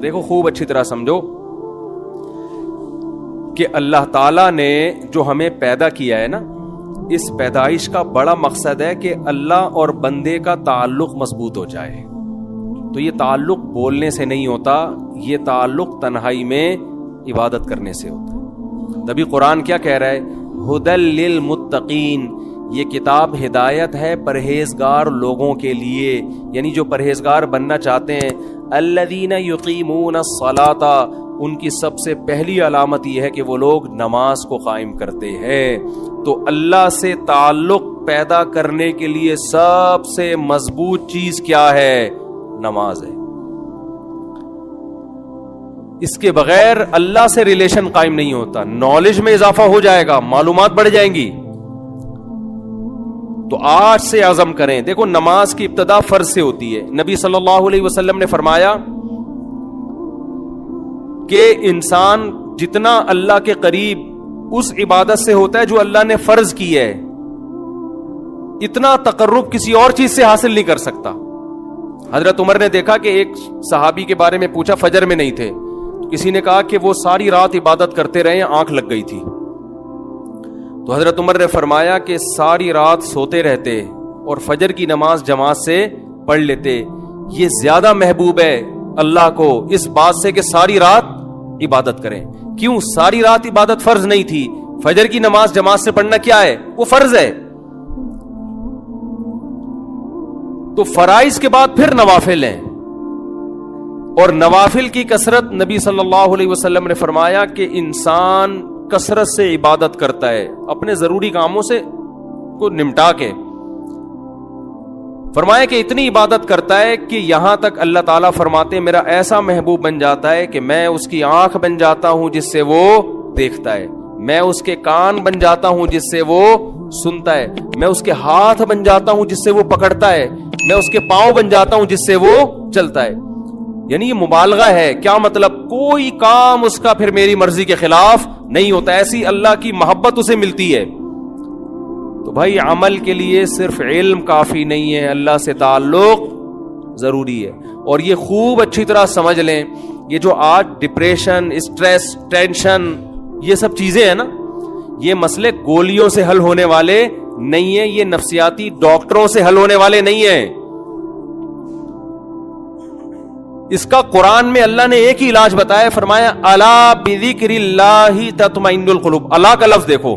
دیکھو خوب اچھی طرح سمجھو کہ اللہ تعالیٰ نے جو ہمیں پیدا کیا ہے نا، اس پیدائش کا بڑا مقصد ہے کہ اللہ اور بندے کا تعلق مضبوط ہو جائے. تو یہ تعلق بولنے سے نہیں ہوتا، یہ تعلق تنہائی میں عبادت کرنے سے ہوتا ہے. تبھی قرآن کیا کہہ رہا ہے؟ ہدی للمتقین، یہ کتاب ہدایت ہے پرہیزگار لوگوں کے لیے، یعنی جو پرہیزگار بننا چاہتے ہیں. الذین یقیمون الصلاۃ، ان کی سب سے پہلی علامت یہ ہے کہ وہ لوگ نماز کو قائم کرتے ہیں. تو اللہ سے تعلق پیدا کرنے کے لیے سب سے مضبوط چیز کیا ہے؟ نماز ہے. اس کے بغیر اللہ سے ریلیشن قائم نہیں ہوتا. نالج میں اضافہ ہو جائے گا، معلومات بڑھ جائیں گی. تو آج سے عزم کریں. دیکھو نماز کی ابتدا فرض سے ہوتی ہے. نبی صلی اللہ علیہ وسلم نے فرمایا کہ انسان جتنا اللہ کے قریب اس عبادت سے ہوتا ہے جو اللہ نے فرض کی ہے، اتنا تقرب کسی اور چیز سے حاصل نہیں کر سکتا. حضرت عمر نے دیکھا کہ ایک صحابی کے بارے میں پوچھا، فجر میں نہیں تھے. کسی نے کہا کہ وہ ساری رات عبادت کرتے رہے، آنکھ لگ گئی تھی. تو حضرت عمر نے فرمایا کہ ساری رات سوتے رہتے اور فجر کی نماز جماعت سے پڑھ لیتے، یہ زیادہ محبوب ہے اللہ کو اس بات سے کہ ساری رات عبادت کریں. کیوں؟ ساری رات عبادت فرض نہیں تھی. فجر کی نماز جماعت سے پڑھنا کیا ہے؟ وہ فرض ہے. تو فرائض کے بعد پھر نوافل ہیں، اور نوافل کی کثرت نبی صلی اللہ علیہ وسلم نے فرمایا کہ انسان کثرت سے عبادت کرتا ہے اپنے ضروری کاموں سے کو نمٹا کے. فرمایا کہ اتنی عبادت کرتا ہے کہ یہاں تک اللہ تعالیٰ فرماتے میرا ایسا محبوب بن جاتا ہے کہ میں اس کی آنکھ بن جاتا ہوں جس سے وہ دیکھتا ہے، میں اس کے کان بن جاتا ہوں جس سے وہ سنتا ہے، میں اس کے ہاتھ بن جاتا ہوں جس سے وہ پکڑتا ہے، میں اس کے پاؤں بن جاتا ہوں جس سے وہ چلتا ہے. یعنی یہ مبالغہ ہے. کیا مطلب؟ کوئی کام اس کا پھر میری مرضی کے خلاف نہیں ہوتا. ایسی اللہ کی محبت اسے ملتی ہے. تو بھائی عمل کے لیے صرف علم کافی نہیں ہے، اللہ سے تعلق ضروری ہے. اور یہ خوب اچھی طرح سمجھ لیں، یہ جو آج ڈپریشن، اسٹریس، ٹینشن، یہ سب چیزیں ہیں نا، یہ مسئلے گولیوں سے حل ہونے والے نہیں ہیں، یہ نفسیاتی ڈاکٹروں سے حل ہونے والے نہیں ہیں. اس کا قرآن میں اللہ نے ایک ہی علاج بتایا، فرمایا الا بذکر اللہ تطمئن القلوب. اللہ کا لفظ دیکھو،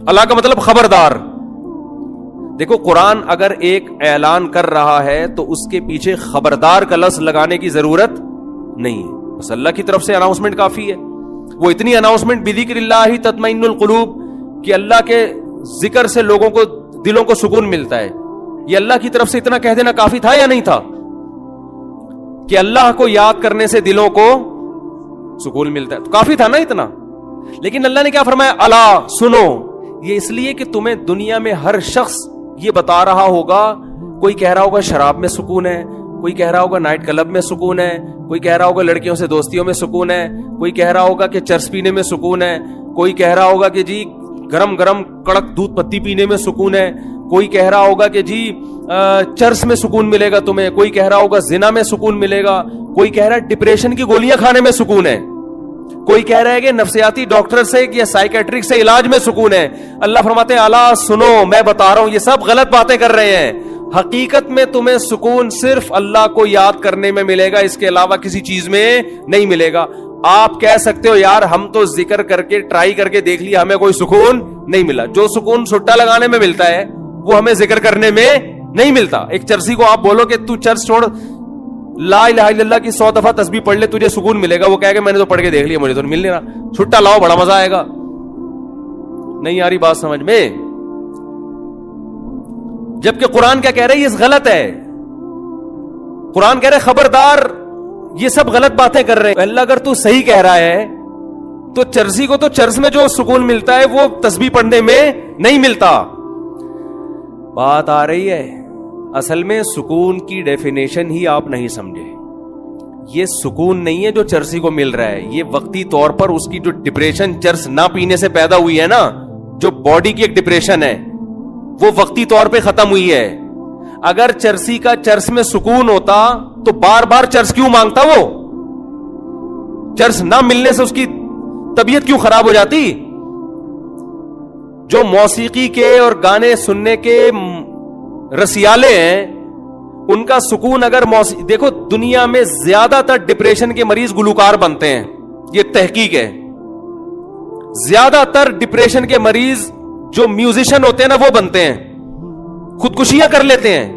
اللہ کا مطلب خبردار. دیکھو قرآن اگر ایک اعلان کر رہا ہے تو اس کے پیچھے خبردار کا لفظ لگانے کی ضرورت نہیں ہے، بس اللہ کی طرف سے اناؤنسمنٹ کافی ہے. وہ اتنی اناؤنسمنٹ بذکر اللہ تطمئن القلوب کہ اللہ کے ذکر سے لوگوں کو دلوں کو سکون ملتا ہے. یہ اللہ کی طرف سے اتنا کہہ دینا کافی تھا یا نہیں تھا کہ اللہ کو یاد کرنے سے دلوں کو سکون ملتا ہے؟ تو کافی تھا نا اتنا. لیکن اللہ نے کیا فرمایا؟ الا سنو. یہ اس لیے کہ تمہیں دنیا میں ہر شخص یہ بتا رہا ہوگا، کوئی کہہ رہا ہوگا شراب میں سکون ہے، کوئی کہہ رہا ہوگا نائٹ کلب میں سکون ہے، کوئی کہہ رہا ہوگا لڑکیوں سے دوستیوں میں سکون ہے، کوئی کہہ رہا ہوگا کہ چرس پینے میں سکون ہے، کوئی کہہ رہا ہوگا کہ جی گرم گرم کڑک دودھ پتی پینے میں سکون ہے، کوئی کہہ رہا ہوگا کہ جی چرس میں سکون ملے گا تمہیں، کوئی کہہ رہا ہوگا زنا میں سکون ملے گا، کوئی کہہ رہا ہے ڈپریشن کی گولیاں کھانے میں سکون ہے، کوئی کہہ رہا ہے کہ نفسیاتی ڈاکٹر سے یا سائیکیٹرک سے علاج میں سکون ہے. اللہ فرماتے ہیں الا سنو، میں بتا رہا ہوں یہ سب غلط باتیں کر رہے ہیں. حقیقت میں تمہیں سکون صرف اللہ کو یاد کرنے میں ملے گا، اس کے علاوہ کسی چیز میں نہیں ملے گا. آپ کہہ سکتے ہو یار ہم تو ذکر کر کے ٹرائی کر کے دیکھ لیا، ہمیں کوئی سکون نہیں ملا. جو سکون سٹا لگانے میں ملتا ہے وہ ہمیں ذکر کرنے میں نہیں ملتا. ایک چرسی کو آپ بولو کہ تو چرس چھوڑ، لا الہ الا اللہ کی 100 دفعہ تسبیح پڑھ لے، تجھے سکون ملے گا. وہ کہے کہ میں نے تو پڑھ کے دیکھ لیا، مجھے تو مل نہیں رہا. چھٹا لاؤ، بڑا مزہ آئے گا. نہیں آ رہی بات سمجھ میں؟ جبکہ قرآن کیا کہہ رہا ہے؟ یہ غلط ہے. قرآن کہہ رہا ہے خبردار، یہ سب غلط باتیں کر رہے ہیں. اللہ اگر تو صحیح کہہ رہا ہے تو چرسی کو تو چرس میں جو سکون ملتا ہے وہ تسبیح پڑھنے میں نہیں ملتا. بات آ رہی ہے؟ اصل میں سکون کی ڈیفینیشن ہی آپ نہیں سمجھے. یہ سکون نہیں ہے جو چرسی کو مل رہا ہے، یہ وقتی طور پر اس کی جو ڈپریشن چرس نہ پینے سے پیدا ہوئی ہے نا، جو باڈی کی ایک ڈپریشن ہے، وہ وقتی طور پہ ختم ہوئی ہے. اگر چرسی کا چرس میں سکون ہوتا تو بار بار چرس کیوں مانگتا وہ؟ چرس نہ ملنے سے اس کی طبیعت کیوں خراب ہو جاتی؟ جو موسیقی کے اور گانے سننے کے رسیالے ہیں ان کا سکون اگر دیکھو دنیا میں زیادہ تر ڈپریشن کے مریض گلوکار بنتے ہیں، یہ تحقیق ہے. زیادہ تر ڈپریشن کے مریض جو میوزیشین ہوتے ہیں نا وہ بنتے ہیں، خودکشیاں کر لیتے ہیں.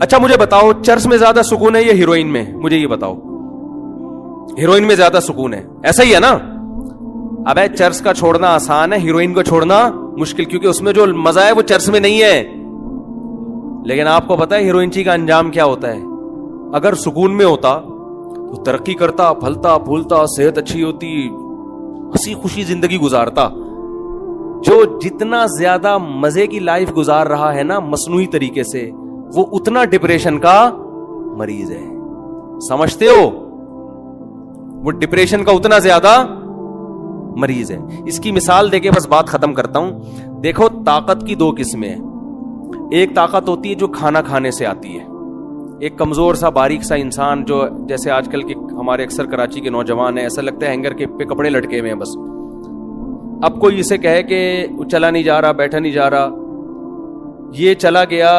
اچھا مجھے بتاؤ چرس میں زیادہ سکون ہے یا ہیروئن میں؟ مجھے یہ بتاؤ. ہیروئن میں زیادہ سکون ہے، ایسا ہی ہے نا؟ اب چرس کا چھوڑنا آسان ہے، ہیروئن کو چھوڑنا مشکل، کیونکہ اس میں جو مزہ ہے وہ چرس میں نہیں ہے. لیکن آپ کو پتا ہے ہیروئنچی کا انجام کیا ہوتا ہے؟ اگر سکون میں ہوتا تو ترقی کرتا، پھلتا پھولتا، صحت اچھی ہوتی، ہنسی خوشی زندگی گزارتا. جو جتنا زیادہ مزے کی لائف گزار رہا ہے نا مصنوعی طریقے سے، وہ اتنا ڈپریشن کا مریض ہے. سمجھتے ہو؟ وہ ڈپریشن کا اتنا زیادہ مریض ہے. اس کی مثال دے کے بس بات ختم کرتا ہوں. دیکھو طاقت کی دو قسمیں ہیں. ایک طاقت ہوتی ہے جو کھانا کھانے سے آتی ہے. ایک کمزور سا باریک سا انسان جو جیسے آج کل کے ہمارے اکثر کراچی کے نوجوان ہیں، ایسا لگتا ہے ہینگر کے پہ کپڑے لٹکے ہوئے ہیں بس. اب کوئی اسے کہے کہ چلا نہیں جا رہا، بیٹھا نہیں جا رہا، یہ چلا گیا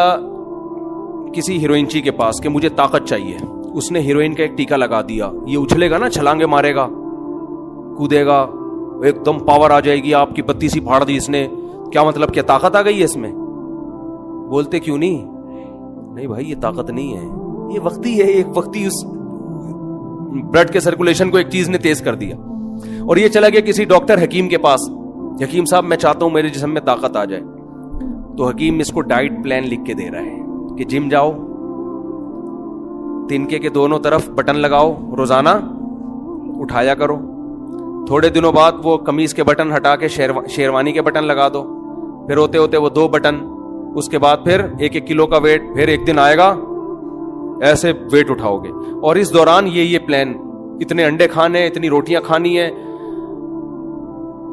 کسی ہیروئنچی کے پاس کہ مجھے طاقت چاہیے. اس نے ہیروئن کا ایک ٹیکا لگا دیا، یہ اچھلے گا نا، چھلانگے مارے گا، کودے گا، ایک دم پاور آ جائے گی، آپ کی بتی سی پھاڑ دی اس نے. کیا مطلب؟ کیا طاقت آ گئی ہے اس میں؟ بولتے کیوں نہیں بھائی یہ طاقت نہیں ہے، یہ وقتی ہے، ایک وقتی اس بلڈ کے سرکولیشن کو ایک چیز نے تیز کر دیا. اور یہ چلا گیا کسی ڈاکٹر حکیم کے پاس، حکیم صاحب میں چاہتا ہوں میرے جسم میں طاقت آ جائے. تو حکیم اس کو ڈائٹ پلان لکھ کے دے رہا ہے کہ جم جاؤ، تنکے کے دونوں طرف بٹن لگاؤ، روزانہ اٹھایا کرو. تھوڑے دنوں بعد وہ قمیض کے بٹن ہٹا کے شیروانی کے بٹن لگا دو، پھر ہوتے ہوتے وہ 2 بٹن، اس کے بعد پھر 1-1 کلو کا ویٹ، پھر ایک دن آئے گا ایسے ویٹ اٹھاؤ گے. اور اس دوران یہ پلان، اتنے انڈے کھانے، اتنی روٹیاں کھانی ہے.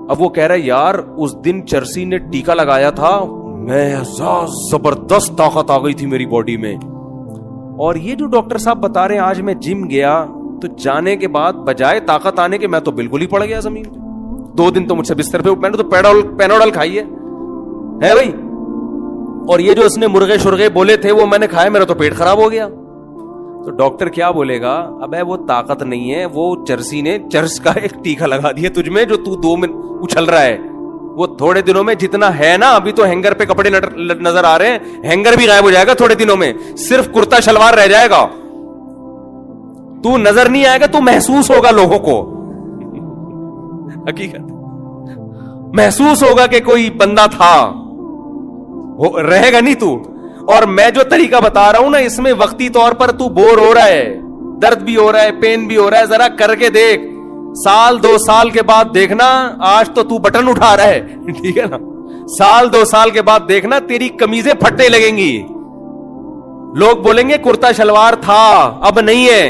اب وہ کہہ رہا ہے یار اس دن چرسی نے ٹیکا لگایا تھا، میں زبردست طاقت آ گئی تھی میری باڈی میں. اور یہ جو ڈاکٹر صاحب بتا رہے ہیں آج میں جم گیا تو جانے کے بعد بجائے طاقت آنے کے میں تو بالکل ہی پڑ گیا زمین پہ. 2 دن تو مجھ سے بستر پہ، میں نے تو پینوڈل کھائی ہے بھائی. اور یہ جو اس نے مرغے شرغے بولے تھے وہ میں نے کھائے، میرا تو پیٹ خراب ہو گیا. تو ڈاکٹر کیا بولے گا؟ اب وہ طاقت نہیں ہے، وہ چرسی نے چرس کا ایک ٹیکا لگا دیا تجھ میں جو تو 2 منٹ اچھل رہا ہے. وہ تھوڑے دنوں میں جتنا ہے نا، ابھی تو ہینگر پہ کپڑے نظر آ رہے ہیں، ہینگر بھی غائب ہو جائے گا تھوڑے دنوں میں، صرف کرتا شلوار رہ جائے گا. تو نظر نہیں آئے گا، تو محسوس ہوگا لوگوں کو، حقیقت محسوس ہوگا کہ کوئی بندہ تھا، رہے گا نہیں تو. اور میں جو طریقہ بتا رہا ہوں نا، اس میں وقتی طور پر تو بور ہو رہا ہے، درد بھی ہو رہا ہے، پین بھی ہو رہا ہے، ذرا کر کے دیکھ. 1-2 سال کے بعد دیکھنا، آج تو بٹن اٹھا رہا ہے، ٹھیک ہے نا، 1-2 سال کے بعد دیکھنا تیری قمیضیں پھٹنے لگیں گی. لوگ بولیں گے کرتا شلوار تھا، اب نہیں ہے،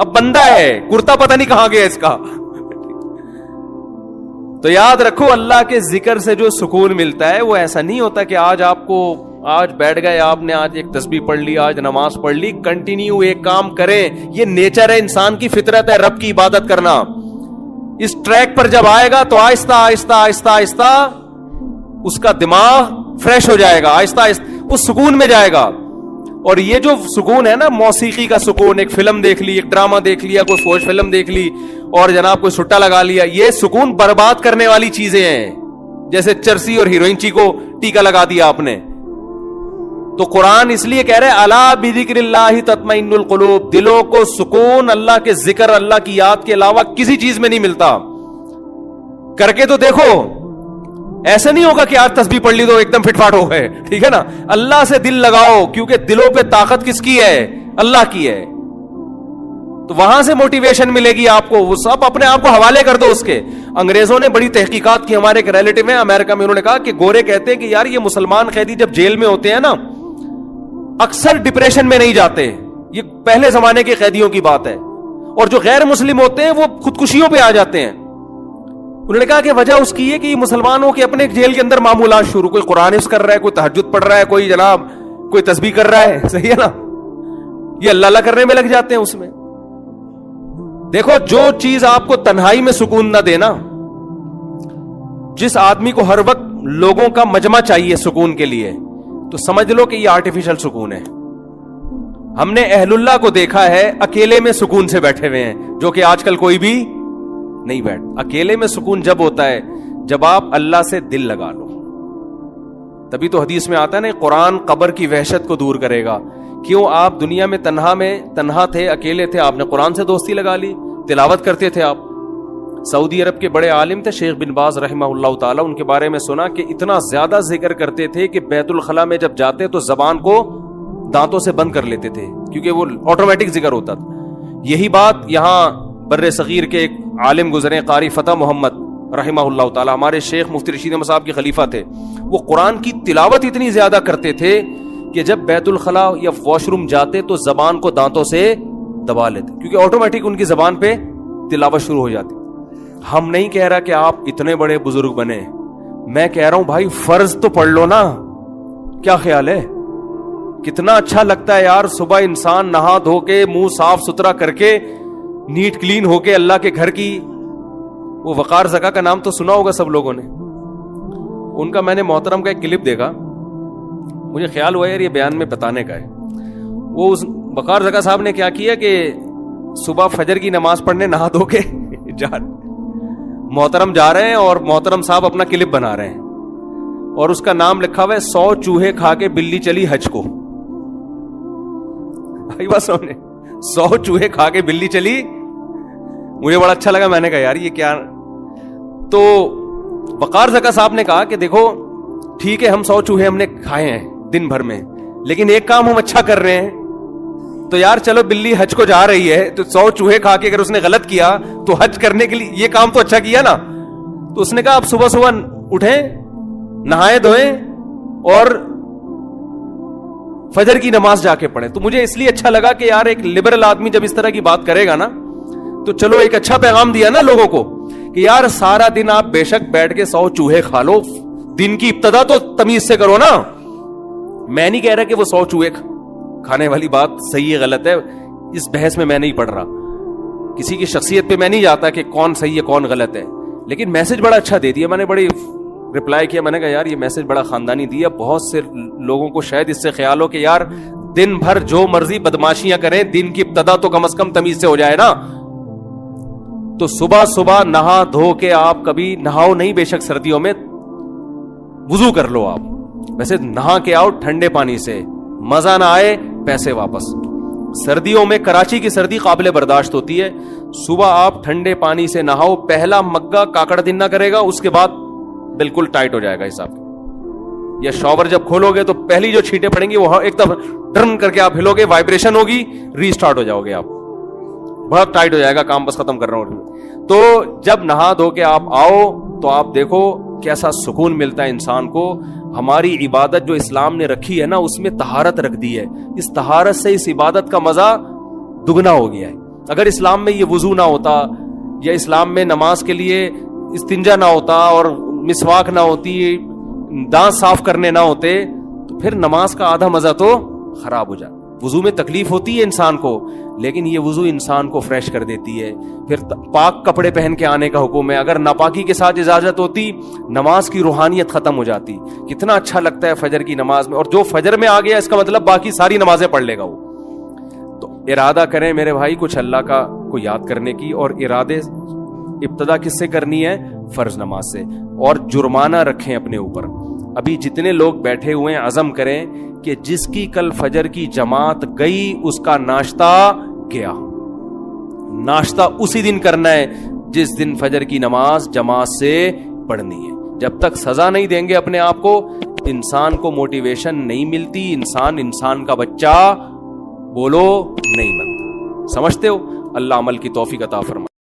اب بندہ ہے، کرتا پتہ نہیں کہاں گیا اس کا. تو یاد رکھو اللہ کے ذکر سے جو سکون ملتا ہے وہ ایسا نہیں ہوتا کہ آج بیٹھ گئے آپ نے، آج ایک تسبیح پڑھ لی، آج نماز پڑھ لی. کنٹینیو ایک کام کریں، یہ نیچر ہے، انسان کی فطرت ہے رب کی عبادت کرنا. اس ٹریک پر جب آئے گا تو آہستہ آہستہ آہستہ آہستہ اس کا دماغ فریش ہو جائے گا، آہستہ آہستہ اس سکون میں جائے گا. اور یہ جو سکون ہے نا، موسیقی کا سکون، ایک فلم دیکھ لی، ایک ڈرامہ دیکھ لیا، کوئی فوج فلم دیکھ لی اور جناب کوئی سٹا لگا لیا، یہ سکون برباد کرنے والی چیزیں ہیں. جیسے چرسی اور ہیروئنچی کو ٹیکا لگا دیا آپ نے. تو قرآن اس لیے کہہ رہے الا بذکر اللہ تطمئن القلوب، دلوں کو سکون اللہ کے ذکر، اللہ کی یاد کے علاوہ کسی چیز میں نہیں ملتا. کر کے تو دیکھو، ایسا نہیں ہوگا کہ آج تسبیح پڑھ لی تو ایک دم فٹ فاٹ ہو گئے، ٹھیک ہے نا. اللہ سے دل لگاؤ، کیونکہ دلوں پہ طاقت کس کی ہے؟ اللہ کی ہے. تو وہاں سے موٹیویشن ملے گی آپ کو، وہ سب اپنے آپ کو حوالے کر دو اس کے. انگریزوں نے بڑی تحقیقات کی، ہمارے ایک ریلیٹیو ہیں امریکہ میں، انہوں نے کہا کہ گورے کہتے ہیں کہ یار یہ مسلمان قیدی جب جیل میں ہوتے ہیں نا، اکثر ڈپریشن میں نہیں جاتے. یہ پہلے زمانے کے قیدیوں کی بات ہے. اور جو غیر مسلم ہوتے ہیں وہ خودکشیوں پہ آ جاتے ہیں. انہوں نے کہا کہ وجہ اس کی ہے کہ مسلمانوں کے اپنے جیل کے اندر معمولات شروع، کوئی قرآن حفظ کر رہا ہے، کوئی تہجد پڑھ رہا ہے، کوئی جناب کوئی تسبیح کر رہا ہے، صحیح ہے نا، یہ اللہ اللہ کرنے میں لگ جاتے ہیں اس میں. دیکھو جو چیز آپ کو تنہائی میں سکون نہ دینا, جس آدمی کو ہر وقت لوگوں کا مجمع چاہیے سکون کے لیے, تو سمجھ لو کہ یہ آرٹیفیشل سکون ہے. ہم نے اہل اللہ کو دیکھا ہے اکیلے میں سکون سے بیٹھے ہوئے ہیں, جو کہ آج کل کوئی بھی نہیں بیٹھ. اکیلے میں سکون جب ہوتا ہے جب آپ اللہ سے دل لگا لو. تبھی تو حدیث میں آتا ہے نا, قرآن قبر کی وحشت کو دور کرے گا. کیوں؟ آپ دنیا میں تنہا تھے, اکیلے تھے, آپ نے قرآن سے دوستی لگا لی, تلاوت کرتے تھے آپ. سعودی عرب کے بڑے عالم تھے شیخ بن باز رحمہ اللہ تعالی, ان کے بارے میں سنا کہ اتنا زیادہ ذکر کرتے تھے کہ بیت الخلاء میں جب جاتے تو زبان کو دانتوں سے بند کر لیتے تھے, کیونکہ وہ آٹومیٹک ذکر ہوتا تھا. یہی بات یہاں بر صغیر کے ایک عالم گزرے, قاری فتح محمد رحمہ اللہ تعالی, ہمارے شیخ مفتی رشید احمد صاحب کے خلیفہ تھے. وہ قرآن کی تلاوت اتنی زیادہ کرتے تھے کہ جب بیت الخلاء یا واش روم جاتے تو زبان کو دانتوں سے دبا لیتے, کیونکہ آٹومیٹک ان کی زبان پہ تلاوت شروع ہو جاتی. ہم نہیں کہہ رہا کہ آپ اتنے بڑے بزرگ بنے, میں کہہ رہا ہوں بھائی فرض تو پڑھ لو نا. کیا خیال ہے؟ کتنا اچھا لگتا ہے یار, صبح انسان نہا دھو کے منہ صاف ستھرا کر کے نیٹ کلین ہو کے اللہ کے گھر کی, وہ وقار زکا کا نام تو سنا ہوگا سب لوگوں نے, ان کا میں نے محترم کا ایک کلپ دیکھا, مجھے خیال ہوا یار یہ بیان میں بتانے کا ہے. وہ اس وقار زکا صاحب نے کیا کیا کہ صبح فجر کی نماز پڑھنے نہا دھو کے محترم جا رہے ہیں اور محترم صاحب اپنا کلپ بنا رہے ہیں, اور اس کا نام لکھا ہوا ہے 100 چوہے کھا کے بلی چلی حج کو. بھائی بات سمجھے, 100 چوہے کھا کے بلی چلی. مجھے بڑا اچھا لگا, میں نے کہا یار یہ کیا. تو وقار زکا صاحب نے کہا کہ دیکھو ٹھیک ہے, ہم 100 چوہے ہم نے کھائے ہیں دن بھر میں, لیکن ایک کام ہم اچھا کر رہے ہیں. تو یار چلو بلی حج کو جا رہی ہے تو 100 چوہے کھا کے اگر اس نے غلط کیا تو حج کرنے کے لیے یہ کام تو اچھا کیا نا. تو اس نے کہا آپ صبح صبح اٹھیں, نہائے دھوئیں اور فجر کی نماز جا کے پڑھیں. تو مجھے اس لیے اچھا لگا کہ یار ایک لبرل آدمی جب اس طرح کی بات کرے گا نا تو چلو ایک اچھا پیغام دیا نا لوگوں کو کہ یار سارا دن آپ بے شک بیٹھ کے 100 چوہے کھا لو, دن کی ابتدا تو تمیز سے کرو نا. میں نہیں کہہ رہا کہ وہ 100 چوہے کھانے والی بات صحیح ہے غلط ہے, اس بحث میں میں نہیں پڑھ رہا, کسی کی شخصیت پہ میں نہیں جاتا کہ کون صحیح ہے کون غلط ہے, لیکن میسج بڑا اچھا دے دیا. میں نے بڑی رپلائی کیا, میں نے کہا یار یہ میسج بڑا خاندانی دیا. بہت سے لوگوں کو شاید اس سے خیال ہو کہ یار دن بھر جو مرضی بدماشیاں کریں, دن کی ابتدا تو کم از کم تمیز سے ہو جائے نا. تو صبح صبح نہا دھو کے آپ کبھی نہاؤ نہیں, بے شک سردیوں میں وضو کر لو آپ, ویسے نہا کے آؤ ٹھنڈے پانی سے, مزہ نہ آئے پیسے واپس. سردیوں میں کراچی کی سردی قابل برداشت ہوتی ہے, صبح آپ ٹھنڈے پانی سے نہاؤ, پہلا مگا کاکڑ دن نہ کرے گا, اس کے بعد بالکل ٹائٹ ہو جائے گا حساب. یا شاور جب کھولو گے تو پہلی جو چھینٹیں پڑیں گی وہ ایک دفعہ ٹرن کر کے آپ ہلو گے, وائبریشن ہوگی, ری سٹارٹ ہو جاؤ گے آپ, بہت ٹائٹ ہو جائے گا کام, بس ختم کر رہا ہوں. تو جب نہا دھو کے آپ آؤ تو آپ دیکھو کیسا سکون ملتا ہے انسان کو. ہماری عبادت جو اسلام نے رکھی ہے نا اس میں طہارت رکھ دی ہے, اس طہارت سے اس عبادت کا مزہ دگنا ہو گیا ہے. اگر اسلام میں یہ وضو نہ ہوتا, یا اسلام میں نماز کے لیے استنجا نہ ہوتا, اور مسواک نہ ہوتی, دانت صاف کرنے نہ ہوتے, تو پھر نماز کا آدھا مزہ تو خراب ہو جاتا. وضو میں تکلیف ہوتی ہے انسان کو, لیکن یہ وضو انسان کو فریش کر دیتی ہے. پھر پاک کپڑے پہن کے آنے کا حکم ہے, اگر ناپاکی کے ساتھ اجازت ہوتی نماز کی روحانیت ختم ہو جاتی. کتنا اچھا لگتا ہے فجر کی نماز میں, اور جو فجر میں آ گیا اس کا مطلب باقی ساری نمازیں پڑھ لے گا وہ. تو ارادہ کریں میرے بھائی کچھ اللہ کا کو یاد کرنے کی, اور ارادے ابتدا کس سے کرنی ہے؟ فرض نماز سے. اور جرمانہ رکھیں اپنے اوپر. ابھی جتنے لوگ بیٹھے ہوئے ہیں عزم کریں کہ جس کی کل فجر کی جماعت گئی اس کا ناشتہ گیا. ناشتہ اسی دن کرنا ہے جس دن فجر کی نماز جماعت سے پڑھنی ہے. جب تک سزا نہیں دیں گے اپنے آپ کو, انسان کو موٹیویشن نہیں ملتی, انسان کا بچہ بولو نہیں بنتا. سمجھتے ہو؟ اللہ عمل کی توفیق عطا فرمائے.